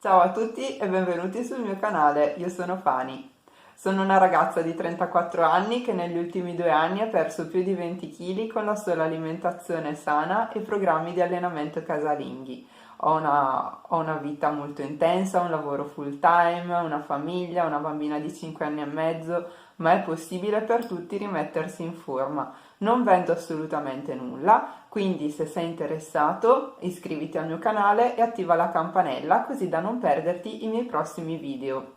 Ciao a tutti e benvenuti sul mio canale, io sono Fani. Sono una ragazza di 34 anni che negli ultimi 2 anni ha perso più di 20 kg con la sola alimentazione sana e programmi di allenamento casalinghi. Ho una vita molto intensa, un lavoro full time, una famiglia, una bambina di 5 anni e mezzo, ma è possibile per tutti rimettersi in forma. Non vendo assolutamente nulla, quindi se sei interessato iscriviti al mio canale e attiva la campanella così da non perderti i miei prossimi video.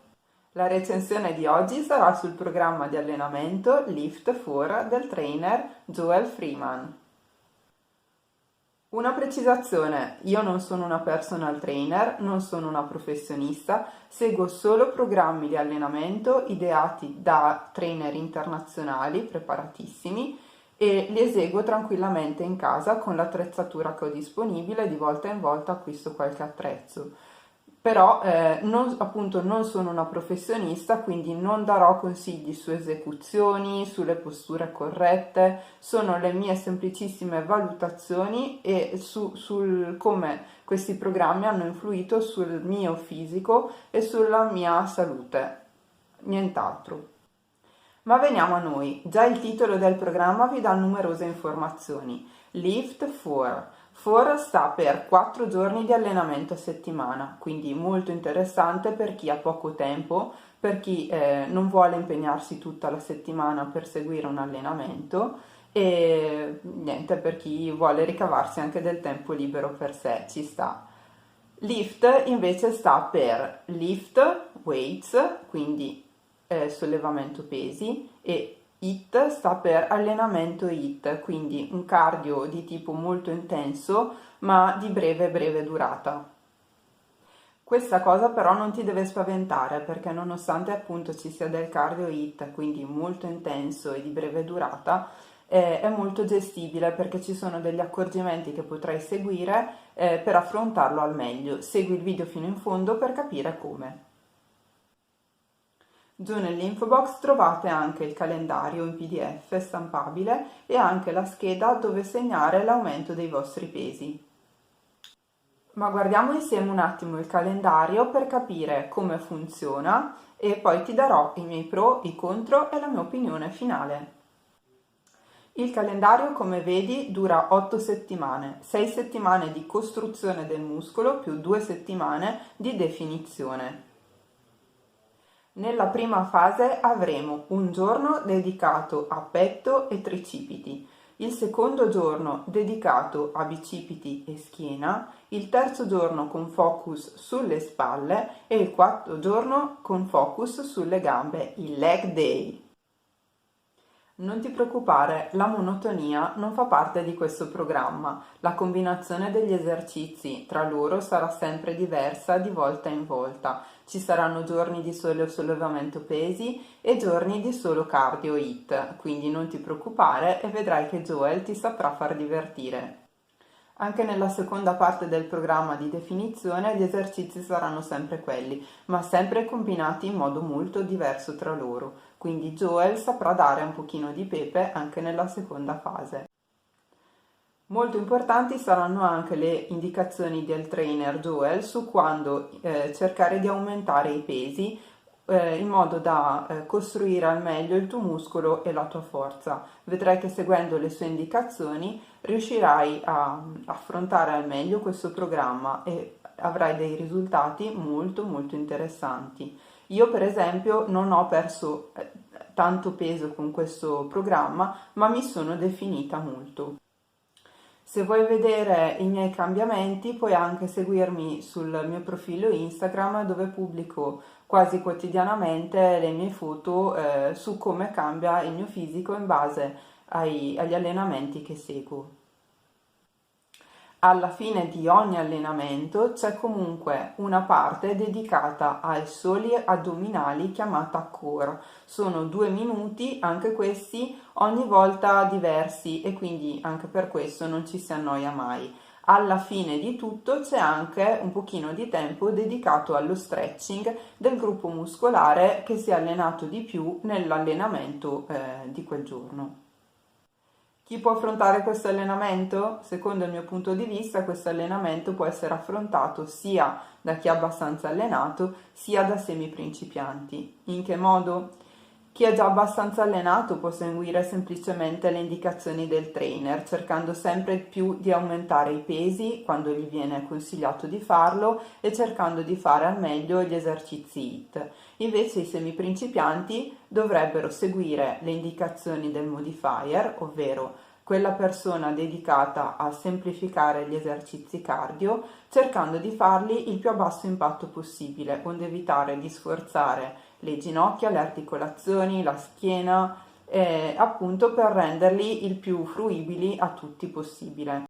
La recensione di oggi sarà sul programma di allenamento Lift 4 del trainer Joel Freeman. Una precisazione, io non sono una personal trainer, non sono una professionista, seguo solo programmi di allenamento ideati da trainer internazionali preparatissimi e li eseguo tranquillamente in casa con l'attrezzatura che ho disponibile, di volta in volta acquisto qualche attrezzo. Però appunto non sono una professionista, quindi non darò consigli su esecuzioni, sulle posture corrette, sono le mie semplicissime valutazioni e sul come questi programmi hanno influito sul mio fisico e sulla mia salute, nient'altro. Ma veniamo a noi, già il titolo del programma vi dà numerose informazioni. Lift 4. 4 sta per 4 giorni di allenamento a settimana, quindi molto interessante per chi ha poco tempo, per chi non vuole impegnarsi tutta la settimana per seguire un allenamento e niente, per chi vuole ricavarsi anche del tempo libero per sé, ci sta. Lift invece sta per lift weights, quindi sollevamento pesi, e HIIT sta per allenamento HIIT, quindi un cardio di tipo molto intenso ma di breve durata. Questa cosa però non ti deve spaventare perché nonostante appunto ci sia del cardio HIIT, quindi molto intenso e di breve durata, è molto gestibile perché ci sono degli accorgimenti che potrai seguire per affrontarlo al meglio. Segui il video fino in fondo per capire come. Giù nell'info box trovate anche il calendario in PDF stampabile e anche la scheda dove segnare l'aumento dei vostri pesi. Ma guardiamo insieme un attimo il calendario per capire come funziona e poi ti darò i miei pro, i contro e la mia opinione finale. Il calendario, come vedi, dura 8 settimane, 6 settimane di costruzione del muscolo più 2 settimane di definizione. Nella prima fase avremo un giorno dedicato a petto e tricipiti, il secondo giorno dedicato a bicipiti e schiena, il terzo giorno con focus sulle spalle e il quarto giorno con focus sulle gambe, il leg day. Non ti preoccupare, la monotonia non fa parte di questo programma. La combinazione degli esercizi tra loro sarà sempre diversa di volta in volta. Ci saranno giorni di solo sollevamento pesi e giorni di solo cardio HIIT, quindi non ti preoccupare e vedrai che Joel ti saprà far divertire. Anche nella seconda parte del programma di definizione gli esercizi saranno sempre quelli, ma sempre combinati in modo molto diverso tra loro, quindi Joel saprà dare un pochino di pepe anche nella seconda fase. Molto importanti saranno anche le indicazioni del trainer Joel su quando cercare di aumentare i pesi in modo da costruire al meglio il tuo muscolo e la tua forza. Vedrai che seguendo le sue indicazioni riuscirai a affrontare al meglio questo programma e avrai dei risultati molto interessanti. Io per esempio non ho perso tanto peso con questo programma, ma mi sono definita molto. Se vuoi vedere i miei cambiamenti, puoi anche seguirmi sul mio profilo Instagram dove pubblico quasi quotidianamente le mie foto su come cambia il mio fisico in base agli allenamenti che seguo. Alla fine di ogni allenamento c'è comunque una parte dedicata ai soli addominali chiamata core. Sono 2 minuti, anche questi ogni volta diversi e quindi anche per questo non ci si annoia mai. Alla fine di tutto c'è anche un pochino di tempo dedicato allo stretching del gruppo muscolare che si è allenato di più nell'allenamento di quel giorno. Chi può affrontare questo allenamento? Secondo il mio punto di vista, questo allenamento può essere affrontato sia da chi è abbastanza allenato, sia da semi principianti. In che modo? Chi è già abbastanza allenato può seguire semplicemente le indicazioni del trainer, cercando sempre più di aumentare i pesi quando gli viene consigliato di farlo e cercando di fare al meglio gli esercizi HIIT. Invece i semiprincipianti dovrebbero seguire le indicazioni del modifier, ovvero quella persona dedicata a semplificare gli esercizi cardio, cercando di farli il più a basso impatto possibile, onde evitare di sforzare le ginocchia, le articolazioni, la schiena, appunto per renderli il più fruibili a tutti possibile.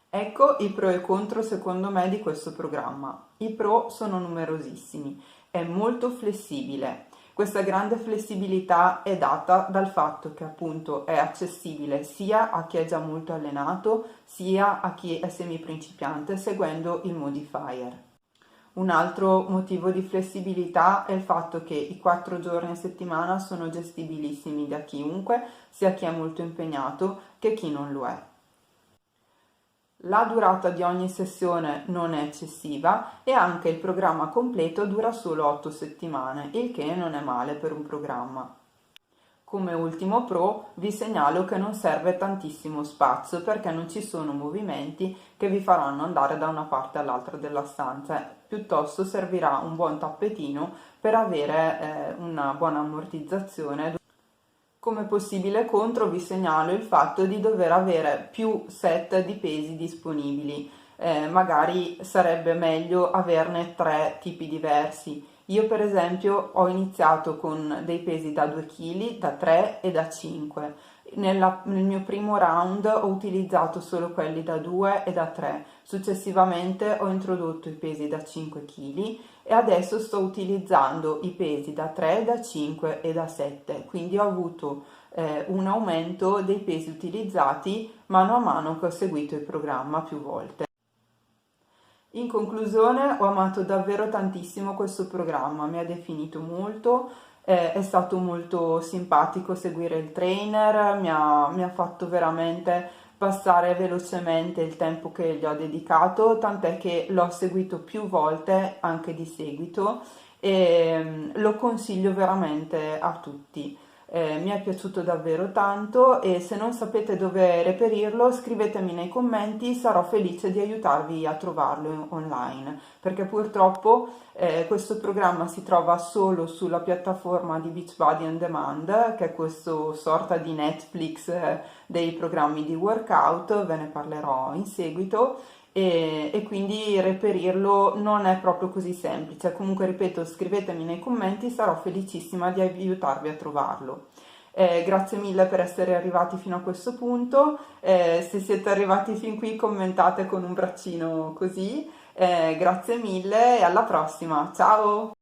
Ecco i pro e i contro secondo me di questo programma. I pro sono numerosissimi, è molto flessibile. Questa grande flessibilità è data dal fatto che appunto è accessibile sia a chi è già molto allenato sia a chi è semiprincipiante seguendo il modifier. Un altro motivo di flessibilità è il fatto che i 4 giorni a settimana sono gestibilissimi da chiunque, sia chi è molto impegnato che chi non lo è. La durata di ogni sessione non è eccessiva e anche il programma completo dura solo 8 settimane, il che non è male per un programma. Come ultimo pro vi segnalo che non serve tantissimo spazio perché non ci sono movimenti che vi faranno andare da una parte all'altra della stanza, piuttosto servirà un buon tappetino per avere una buona ammortizzazione. Come possibile contro vi segnalo il fatto di dover avere più set di pesi disponibili, magari sarebbe meglio averne 3 tipi diversi. Io per esempio ho iniziato con dei pesi da 2 kg, da 3 e da 5. Nel mio primo round ho utilizzato solo quelli da 2 e da 3, successivamente ho introdotto i pesi da 5 kg e adesso sto utilizzando i pesi da 3, da 5 e da 7, quindi ho avuto un aumento dei pesi utilizzati mano a mano che ho seguito il programma più volte. In conclusione, ho amato davvero tantissimo questo programma, mi ha definito molto, è stato molto simpatico seguire il trainer, mi ha fatto veramente passare velocemente il tempo che gli ho dedicato, tant'è che l'ho seguito più volte anche di seguito e lo consiglio veramente a tutti. Mi è piaciuto davvero tanto e se non sapete dove reperirlo scrivetemi nei commenti, sarò felice di aiutarvi a trovarlo online, perché purtroppo questo programma si trova solo sulla piattaforma di Beachbody On Demand, che è questo sorta di Netflix dei programmi di workout, ve ne parlerò in seguito. E quindi reperirlo non è proprio così semplice. Comunque ripeto, scrivetemi nei commenti, sarò felicissima di aiutarvi a trovarlo. Grazie mille per essere arrivati fino a questo punto, se siete arrivati fin qui commentate con un braccino così, grazie mille e alla prossima, ciao!